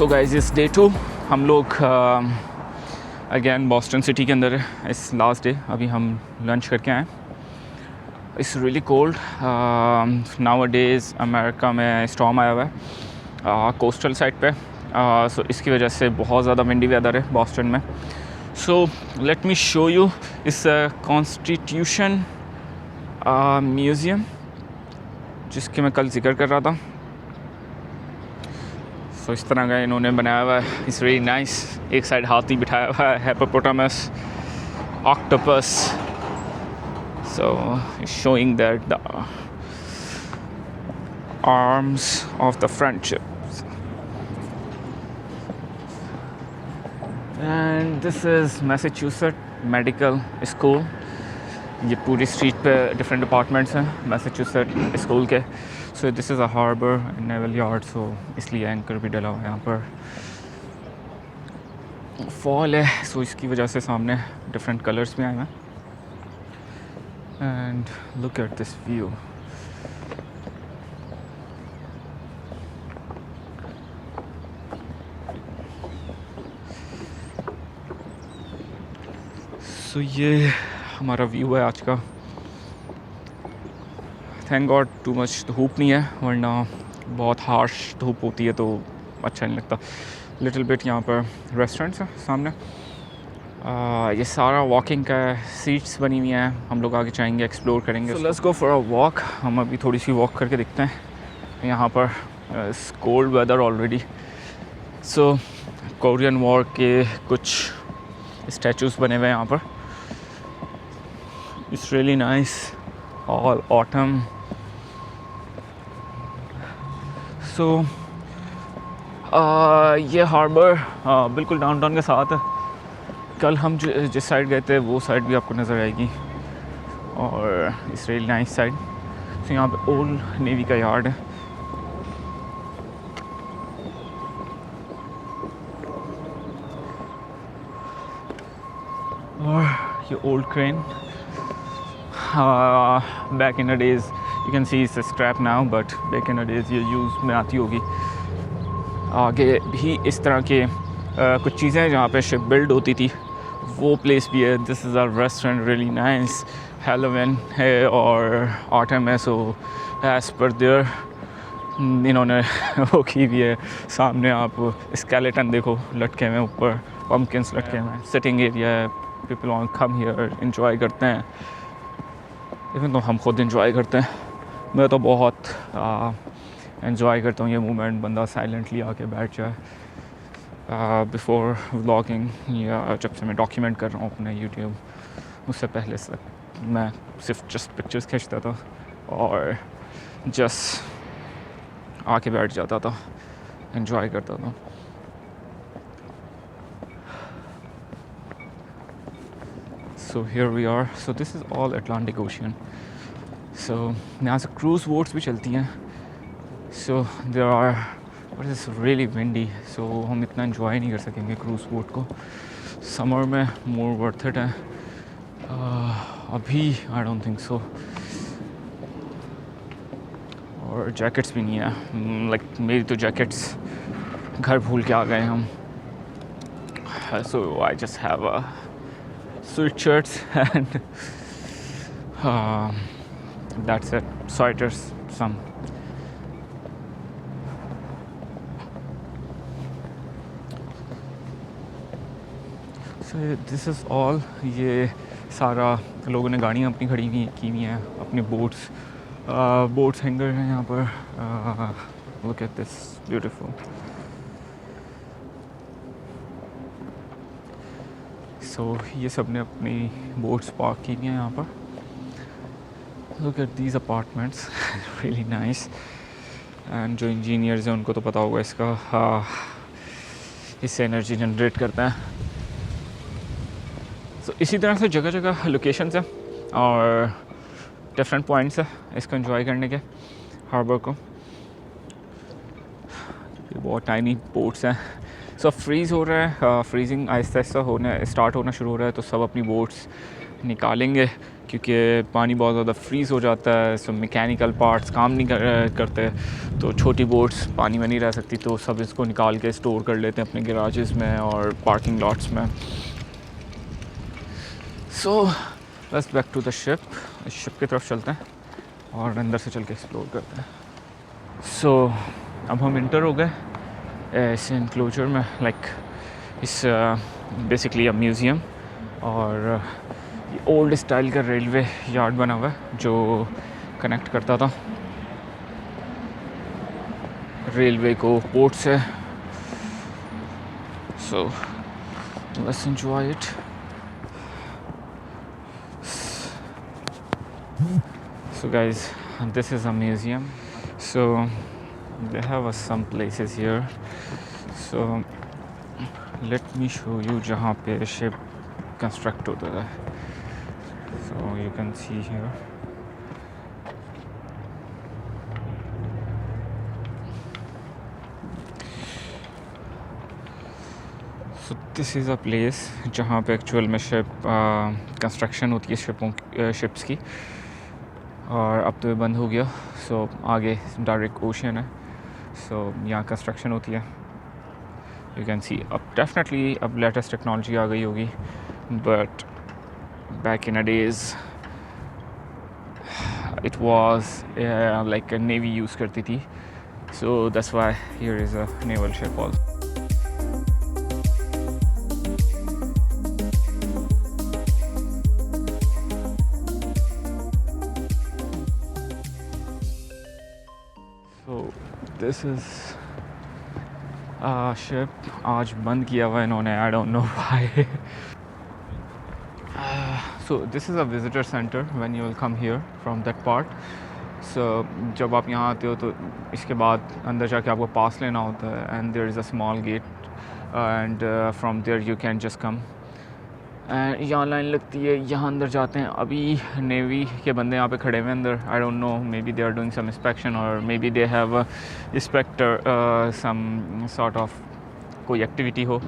So guys इस day 2 हम लोग अगेन बॉस्टन सिटी के अंदर है इस लास्ट डे। अभी हम लंच करके आए। It's really cold now days. America में स्टॉर्म आया हुआ है कोस्टल साइड पे, सो इसकी वजह से बहुत ज़्यादा विंडी वेदर है बॉस्टन में। सो लेट मी शो यू इस कॉन्स्टिट्यूशन म्यूज़ियम जिसके मैं कल जिक्र कर रहा था। सो इस तरह का इन्होंने बनाया हुआ है। It's very nice. एक साइड हाथी बिठाया हुआ है, hippopotamus, octopus. So showing that the arms of the friendship. And this is Massachusetts medical school. ये पूरी स्ट्रीट पे डिफरेंट डिपार्टमेंट्स हैं मैसाचुसेट्स स्कूल के। So this is a harbour naval yard, so इसलिए एंकर भी डला हुआ है यहाँ पर। फॉल है सो इसकी वजह से सामने डिफरेंट कलर्स भी आए हैं। And look at this view. So ये हमारा व्यू है आज का। थैंक गॉड टू मच धूप नहीं है, वरना बहुत हार्श धूप होती है तो अच्छा नहीं लगता। लिटिल बिट यहाँ पर रेस्टोरेंट्स हैं सामने। ये सारा वॉकिंग का सीट्स बनी हुई हैं। हम लोग आगे जाएंगे, एक्सप्लोर करेंगे। So let's go for a walk. हम अभी थोड़ी सी वॉक करके देखते हैं। यहाँ पर cold weather already. So Korean war के कुछ स्टैचूज़ बने हुए हैं यहाँ पर। It's really nice. All autumn. So ये हार्बर बिल्कुल डाउनटाउन के साथ है। कल हम जिस साइड गए थे वो साइड भी आपको नज़र आएगी, और इट्स रियली नाइस साइड। सो यहाँ पे ओल्ड नेवी का यार्ड है। और ये old crane back in the days you can see it's scrap now, but back in the days ये यूज़ में आती होगी। आगे भी इस तरह के कुछ चीज़ें जहाँ पे शिप बिल्ड होती थी वो प्लेस भी है। This is our restaurant, really nice. Halloween है और ऑटम है, सो एज़ पर देयर इन्होंने वो की भी है। सामने आप स्केलेटन देखो लटके हुए हैं ऊपर, पम्पकिन्स लटके हुए हैं। सिटिंग एरिया है, people want come here, enjoy करते हैं। इवन तो हम खुद एंजॉय करते हैं। मैं तो बहुत एंजॉय करता हूँ ये मोमेंट, बंदा साइलेंटली आके बैठ जाए बिफोर व्लॉगिंग, या जब से मैं डॉक्यूमेंट कर रहा हूँ अपने यूट्यूब। उससे पहले से मैं सिर्फ जस्ट पिक्चर्स खींचता था और जस्ट आके बैठ जाता था, एंजॉय करता था। So here we are. So this is all Atlantic Ocean. So यहाँ से cruise boats भी चलती हैं. So there are, but it's really windy. So हम इतना enjoy नहीं कर सकेंगे cruise boat को. Summer में more worth it है. अभी I don't think so. और jackets भी नहीं है. Like मेरी तो jackets घर भूल के आ गए हम. So I just have a sweatshirts and that's it. Sweaters, some. So this is all. ये सारा लोगों ने गाड़ियाँ अपनी खड़ी की हुई हैं, अपने बोट्स हैंगर हैं यहाँ पर। look at this, beautiful. सो ये सब ने अपनी बोट्स पार्क की हैं यहाँ पर। Look at these apartments, really nice. And जो इंजीनियर्स हैं उनको तो पता होगा इसका, इससे एनर्जी जनरेट करता है। सो इसी तरह से जगह जगह लोकेशंस हैं और डिफरेंट पॉइंट्स हैं इसको एंजॉय करने के, हार्बर को। ये बहुत टाइनी बोट्स हैं। सो फ्रीज़ हो रहा है, फ्रीजिंग आहिस्ता आहिस्ता स्टार्ट होना शुरू हो रहा है, तो सब अपनी बोट्स निकालेंगे क्योंकि पानी बहुत ज़्यादा फ्रीज़ हो जाता है, सो मैकेनिकल पार्ट्स काम नहीं करते, तो छोटी बोट्स पानी में नहीं रह सकती, तो सब इसको निकाल के स्टोर कर लेते हैं अपने गैराजेस में और पार्किंग लॉट्स में। So let's back to the ship की तरफ चलते हैं और अंदर से चल के एक्सप्लोर करते हैं। सो अब हम इंटर हो गए इस इनक्लोजर में, लाइक इस बेसिकली अ म्यूज़ियम, और ओल्ड स्टाइल का रेलवे यार्ड बना हुआ है जो कनेक्ट करता था रेलवे को पोर्ट से। So let's enjoy it. So guys, this is a museum, so they have some places here, so let me show you जहाँ पे ship construct होता है। So you can see here, so this is a place जहाँ पे actual में ship construction होती है ships की, और अब तो ये बंद हो गया। सो आगे डायरेक्ट ओशन है, सो यहाँ कंस्ट्रक्शन होती है। यू कैन सी अब डेफिनेटली अब लेटेस्ट टेक्नोलॉजी आ गई होगी, but back in a days it was like navy use करती थी, so that's why here is a naval ship also. This is ship, आज बंद किया हुआ इन्होंने, I don't know why. So this is a visitor centre when you will come here from that part. So जब आप यहाँ आते हो तो इसके बाद अंदर जाके आपको पास लेना होता है, and there is a small gate, and from there you can just come. यहाँ लाइन लगती है, यहाँ अंदर जाते हैं। अभी नेवी के बंदे यहाँ पे खड़े हुए हैं अंदर, I don't know, maybe they are doing some inspection, और maybe they have inspector some sort of कोई एक्टिविटी हो।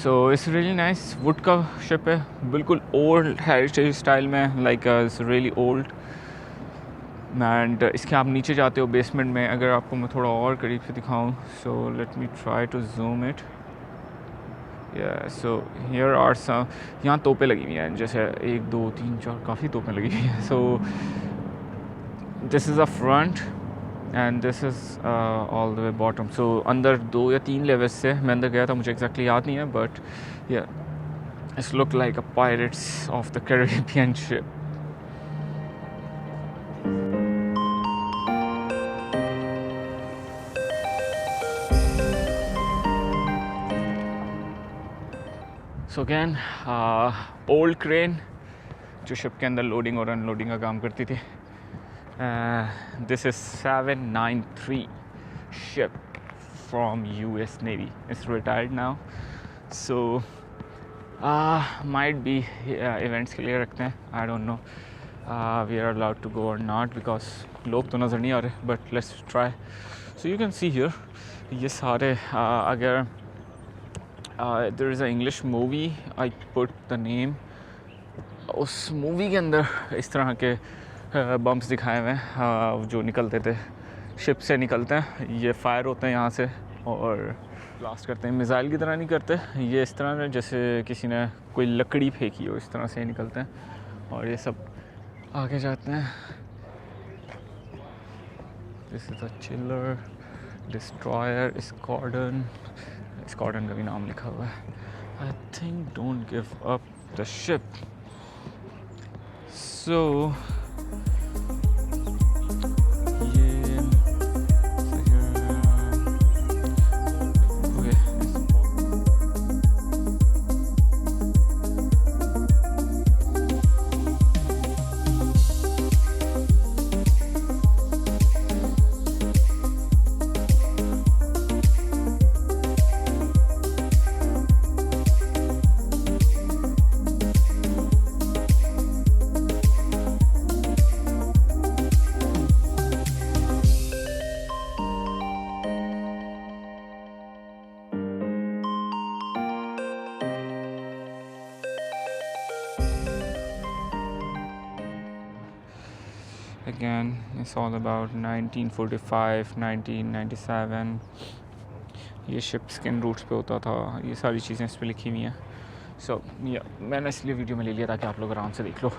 So it's really nice. Wood का शिप है, बिल्कुल ओल्ड हेरिटेज स्टाइल में, like it's really old. And इसके आप नीचे जाते हो बेसमेंट में, अगर आपको मैं थोड़ा और करीब से दिखाऊँ, so let me try to zoom it. So here are some, यहाँ तोपें लगी हुई हैं, जैसे 1 2 3 4 काफ़ी तोपें लगी हुई हैं। So this is a front and this is all the way bottom. So अंदर 2 या 3 लेवल्स से मैं अंदर गया था, मुझे एग्जैक्टली याद नहीं है, but yeah it's look like a pirates of the Caribbean ship. So again old crane जो शिप के अंदर लोडिंग और अनलोडिंग का काम करती थी। This is 793 ship from US navy, it's retired now. So might be events के लिए रखते हैं, I don't know we are allowed to go और नॉट, बिकॉज लोग तो नज़र नहीं आ रहे, but let's try. So you can see here ये सारे अगर there is an English movie, I put the name, उस मूवी के अंदर इस तरह के बम्प्स दिखाए हुए हैं जो निकलते थे, शिप से निकलते हैं, ये फायर होते हैं यहाँ से और ब्लास्ट करते हैं। मिसाइल की तरह नहीं करते, ये इस तरह से जैसे किसी ने कोई लकड़ी फेंकी हो, इस तरह से निकलते हैं और ये सब आगे जाते हैं। This is a chiller, destroyer, squadron का भी नाम लिखा हुआ है। I think don't give up the ship. So again it's all about 1945 1997 ये शिप स्किन रूट्स पे होता था, ये सारी चीज़ें इस पर लिखी हुई हैं. सो मैंने इसलिए वीडियो में ले लिया ताकि आप लोग आराम से देख लो.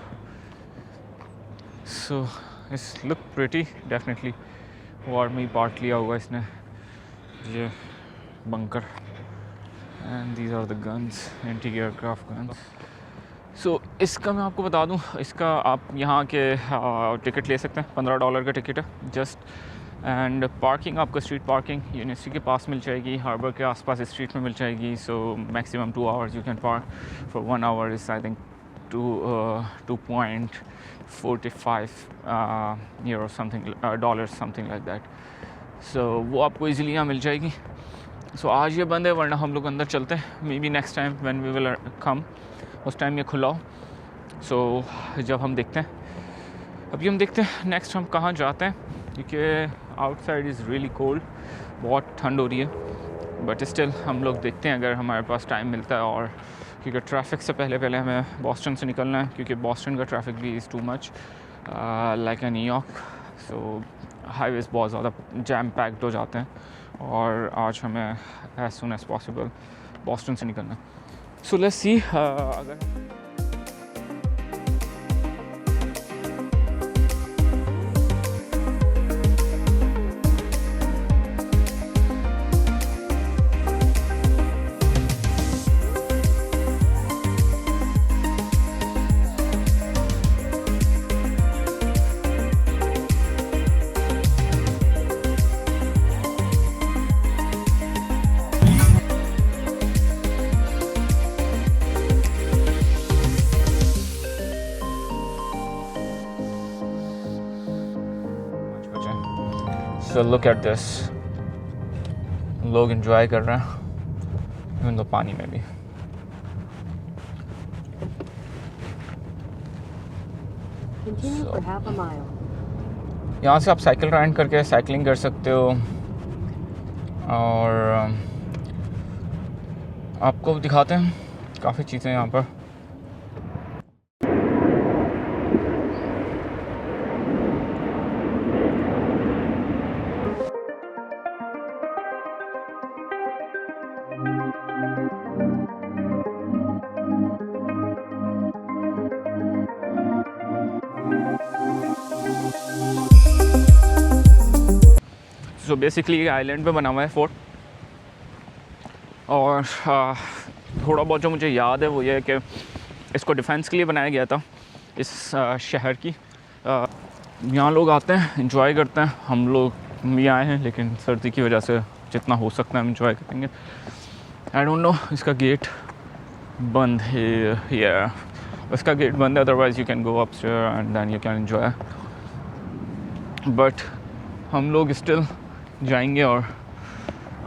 So it's look pretty definitely. War में पार्ट लिया होगा इसने, ये bunker. And these are the guns, anti aircraft guns. So इसका मैं आपको बता दूं, इसका आप यहाँ के टिकट ले सकते हैं. $15 का टिकट है जस्ट. एंड पार्किंग आपको स्ट्रीट पार्किंग यूनिवर्सिटी के पास मिल जाएगी, हार्बर के आसपास स्ट्रीट में मिल जाएगी. So maximum 2 hours you can park. For 1 hour is I think 2.45 euro something dollars something like that. So वो आपको ईज़िली यहाँ मिल जाएगी. सो आज ये बंद है, वरना हम लोग अंदर चलते हैं. Maybe next time when we will come, उस टाइम ये खुला हो. सो जब हम देखते हैं, अभी हम देखते हैं नेक्स्ट हम कहाँ जाते हैं, क्योंकि आउटसाइड इज़ रियली कोल्ड, बहुत ठंड हो रही है. बट स्टिल हम लोग देखते हैं अगर हमारे पास टाइम मिलता है. और क्योंकि ट्रैफिक से पहले हमें बॉस्टन से निकलना है, क्योंकि बॉस्टन का ट्रैफिक भी is too much like a New York. So highways बहुत ज़्यादा जैम पैक्ड हो जाते हैं, और आज हमें as soon as possible Boston से निकलना है. सो लेट्स सी अगर So look at this, लोग enjoy कर रहे हैं इवन तो पानी में भी. यहाँ से आप साइकिल राइड करके साइकिलिंग कर सकते हो. और आपको दिखाते हैं काफ़ी चीज़ें यहाँ पर. सो बेसिकली आइलैंड पे बना हुआ है फोर्ट. और थोड़ा बहुत जो मुझे याद है वो ये है कि इसको डिफेंस के लिए बनाया गया था इस शहर की. यहाँ लोग आते हैं, एंजॉय करते हैं. हम लोग भी आए हैं, लेकिन सर्दी की वजह से जितना हो सकता है हम एंजॉय करेंगे. आई डोंट नो, इसका गेट बंद है. या इसका गेट बंद है, otherwise you can go upstair and then you can enjoy. But हम लोग स्टिल जाएंगे और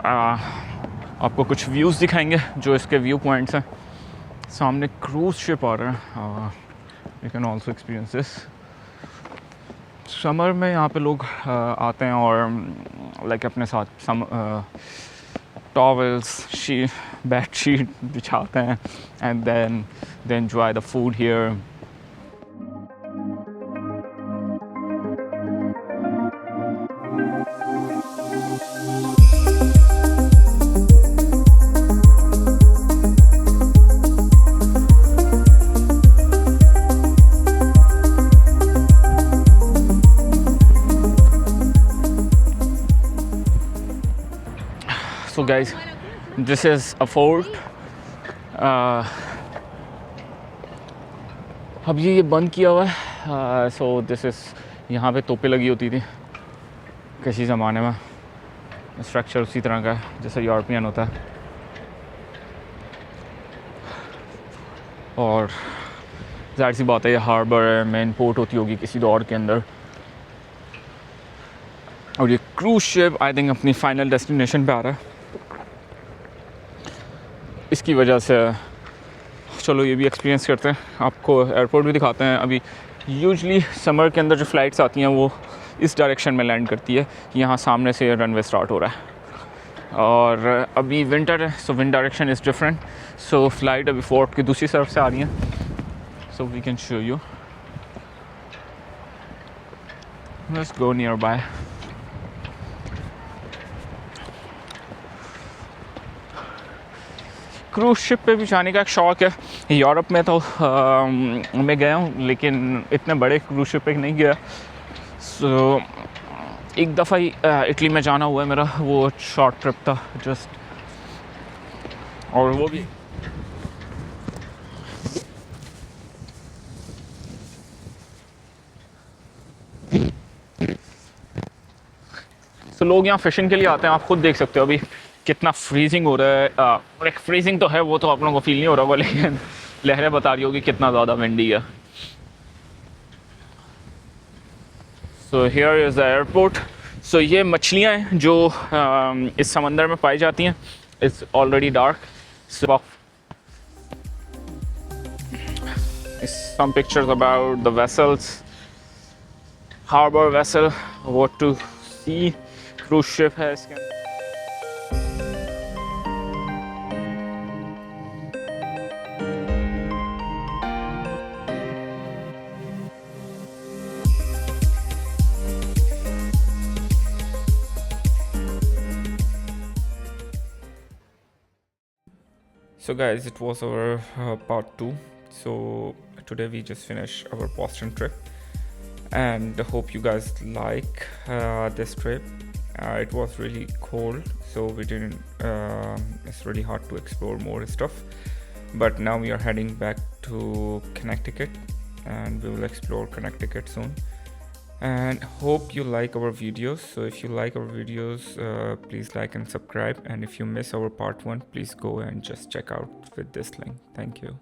आपको कुछ व्यूज़ दिखाएंगे जो इसके व्यू पॉइंट्स हैं. सामने क्रूज़ शिप आ रहा है, you can also experience this. Summer में यहाँ पे लोग आते हैं और लाइक अपने साथ टॉवल्स बेड शीट बिछाते हैं and then they enjoy the food here. So guys, this is a fort. अब ये बंद किया हुआ है. सो दिस इज़, यहाँ पे तोपें लगी होती थी किसी ज़माने में. स्ट्रक्चर उसी तरह का है जैसा यूरोपियन होता है. और ज़ाहिर सी बात है ये हार्बर है, मेन पोर्ट होती होगी किसी दौर के अंदर. और ये क्रूज़ शिप आई थिंक अपनी फाइनल डेस्टिनेशन पे आ रहा है. इसकी वजह से चलो ये भी एक्सपीरियंस करते हैं, आपको एयरपोर्ट भी दिखाते हैं. अभी यूजली समर के अंदर जो फ़्लाइट्स आती हैं वो इस डायरेक्शन में लैंड करती है. यहाँ सामने से रनवे स्टार्ट हो रहा है और अभी विंटर है, so wind direction is different. So flight अभी फोर्ट की दूसरी तरफ से आ रही हैं. So we can show you. Let's go nearby. Cruise ship पे भी जाने का एक शौक है। यूरोप में तो मैं गया हूँ, लेकिन इतने बड़े क्रूज शिप पे नहीं गया। सो एक दफ़ा ही इटली में जाना हुआ है मेरा, वो शॉर्ट ट्रिप था जस्ट, और वो भी तो लोग यहाँ फिशिंग के लिए आते हैं। आप खुद देख सकते हो अभी कितना फ्रीजिंग हो रहा है। लाइक फ्रीजिंग तो है, वो तो आप लोगों को फील नहीं हो रहा होगा, लेकिन लहरें बता रही होगी कितना ज़्यादा विंडी है। So here is the airport. So ये मछलियाँ हैं जो इस समंदर में पाई जाती हैं। It's already dark. So some pictures about the vessels, harbor vessel, what to see, cruise ship है इसके अंदर। So guys, it was our part 2. So today we just finished our Boston trip, and hope you guys like this trip. It was really cold, so we didn't it's really hard to explore more stuff, but now we are heading back to Connecticut, and we will explore Connecticut soon. And hope you like our videos. So if you like our videos, please like and subscribe, and if you miss our part 1, please go and just check out with this link. Thank you.